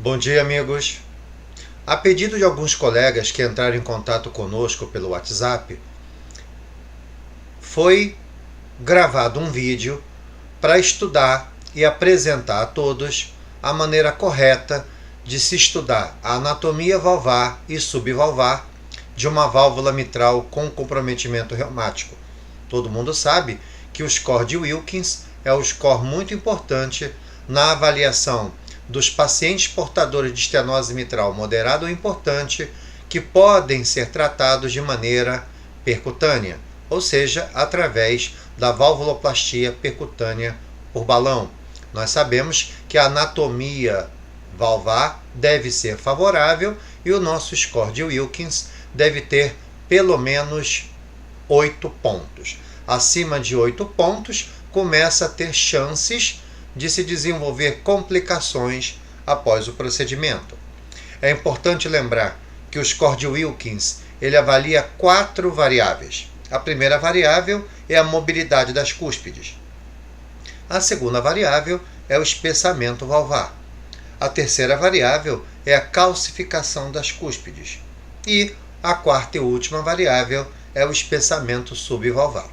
Bom dia, amigos! A pedido de alguns colegas que entraram em contato conosco pelo WhatsApp, foi gravado um vídeo para estudar e apresentar a todos a maneira correta de se estudar a anatomia valvar e subvalvar de uma válvula mitral com comprometimento reumático. Todo mundo sabe que o score de Wilkins é um score muito importante na avaliação dos pacientes portadores de estenose mitral moderada ou importante que podem ser tratados de maneira percutânea, ou seja, através da valvuloplastia percutânea por balão. Nós sabemos que a anatomia valvar deve ser favorável e o nosso score de Wilkins deve ter pelo menos 8 pontos. Acima de 8 pontos, começa a ter chances de se desenvolver complicações após o procedimento. É importante lembrar que o score de Wilkins ele avalia 4 variáveis. A primeira variável é a mobilidade das cúspides. A segunda variável é o espessamento valvar. A terceira variável é a calcificação das cúspides. E a quarta e última variável é o espessamento subvalvar.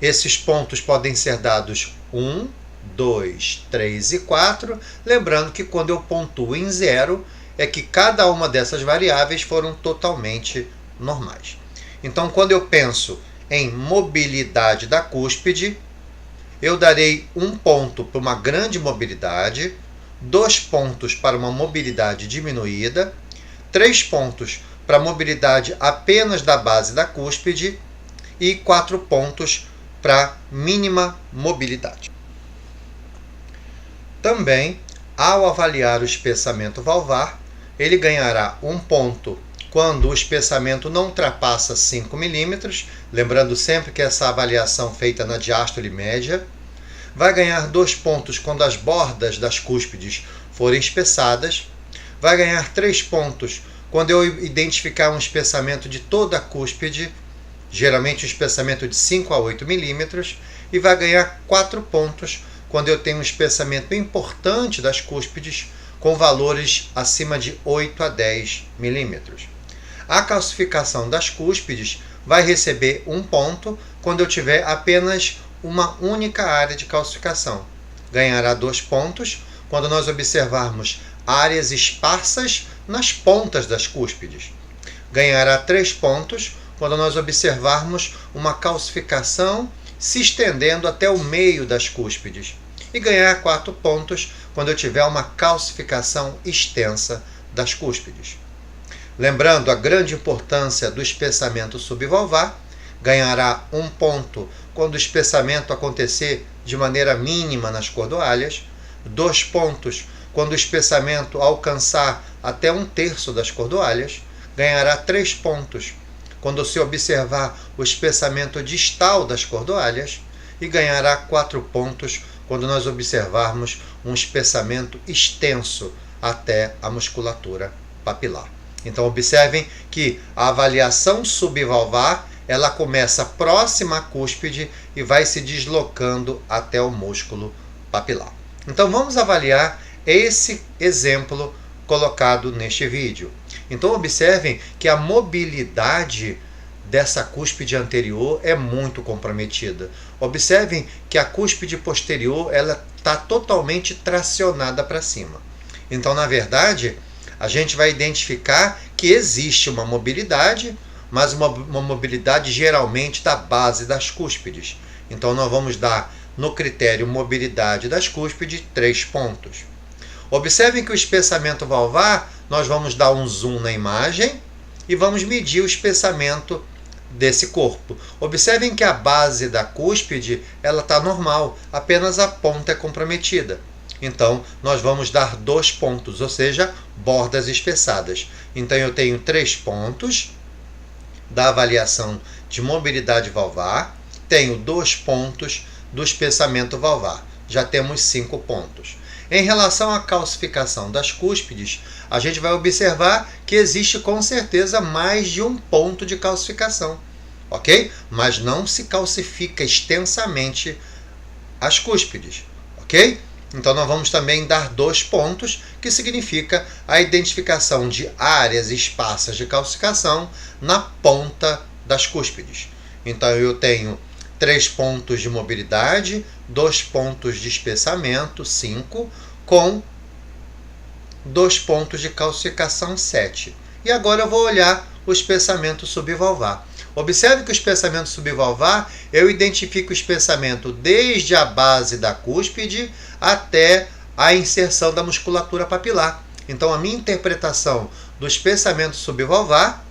Esses pontos podem ser dados 1, 2, 3 e 4, lembrando que quando eu pontuo em 0, é que cada uma dessas variáveis foram totalmente normais. Então, quando eu penso em mobilidade da cúspide, eu darei 1 ponto para uma grande mobilidade, 2 pontos para uma mobilidade diminuída, 3 pontos para a mobilidade apenas da base da cúspide e 4 pontos para mínima mobilidade. Também, ao avaliar o espessamento valvar, ele ganhará 1 ponto quando o espessamento não ultrapassa 5 milímetros, lembrando sempre que essa avaliação feita na diástole média. Vai ganhar 2 pontos quando as bordas das cúspides forem espessadas. Vai ganhar 3 pontos quando eu identificar um espessamento de toda a cúspide, geralmente um espessamento de 5 a 8 milímetros. E vai ganhar 4 pontos quando eu tenho um espessamento importante das cúspides com valores acima de 8 a 10 milímetros. A calcificação das cúspides vai receber 1 ponto quando eu tiver apenas uma única área de calcificação. Ganhará 2 pontos quando nós observarmos áreas esparsas nas pontas das cúspides. Ganhará 3 pontos quando nós observarmos uma calcificação se estendendo até o meio das cúspides. E ganhar 4 pontos quando eu tiver uma calcificação extensa das cúspides. Lembrando a grande importância do espessamento subvalvar, ganhará 1 ponto quando o espessamento acontecer de maneira mínima nas cordoalhas, 2 pontos quando o espessamento alcançar até 1/3 das cordoalhas, ganhará 3 pontos quando se observar o espessamento distal das cordoalhas e ganhará 4 pontos quando nós observarmos um espessamento extenso até a musculatura papilar. Então observem que a avaliação subvalvar ela começa próxima à cúspide e vai se deslocando até o músculo papilar. Então vamos avaliar esse exemplo colocado neste vídeo. Então observem que a mobilidade dessa cúspide anterior é muito comprometida. Observem que a cúspide posterior ela está totalmente tracionada para cima. Então, na verdade, a gente vai identificar que existe uma mobilidade, mas uma mobilidade geralmente da base das cúspides. Então, nós vamos dar no critério mobilidade das cúspides 3 pontos. Observem que o espessamento valvar, nós vamos dar um zoom na imagem e vamos medir o espessamento desse corpo. Observem que a base da cúspide ela está normal, apenas a ponta é comprometida. Então, nós vamos dar 2 pontos, ou seja, bordas espessadas. Então, eu tenho 3 pontos da avaliação de mobilidade valvar, tenho 2 pontos do espessamento valvar. Já temos 5 pontos. Em relação à calcificação das cúspides, a gente vai observar que existe com certeza mais de 1 ponto de calcificação, ok? Mas não se calcifica extensamente as cúspides, ok? Então nós vamos também dar 2 pontos, que significa a identificação de áreas esparsas de calcificação na ponta das cúspides. Então eu tenho 3 pontos de mobilidade, 2 pontos de espessamento, 5, com 2 pontos de calcificação, 7. E agora eu vou olhar o espessamento subvalvar. Observe que o espessamento subvalvar, eu identifico o espessamento desde a base da cúspide até a inserção da musculatura papilar. Então a minha interpretação do espessamento subvalvar,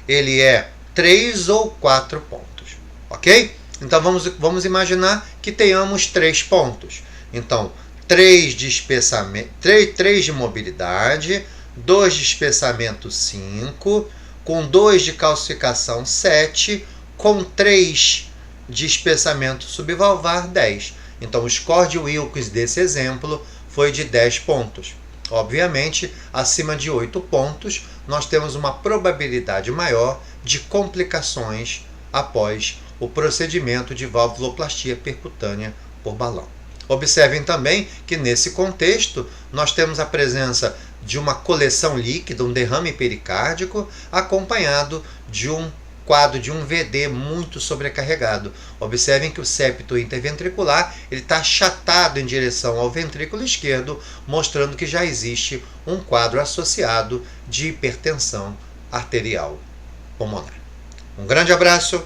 ele é 3 ou 4 pontos, ok? Então vamos imaginar que tenhamos 3 pontos. Então 3 de espessamento, 3 de mobilidade, 2 de espessamento, 5, com 2 de calcificação, 7, com 3 de espessamento subvalvar, 10. Então, o score de Wilks desse exemplo foi de 10 pontos. Obviamente, acima de 8 pontos, nós temos uma probabilidade maior de complicações após o procedimento de valvuloplastia percutânea por balão. Observem também que nesse contexto nós temos a presença de uma coleção líquida, um derrame pericárdico, acompanhado de um quadro de um VD muito sobrecarregado. Observem que o septo interventricular está achatado em direção ao ventrículo esquerdo, mostrando que já existe um quadro associado de hipertensão arterial pulmonar. Um grande abraço.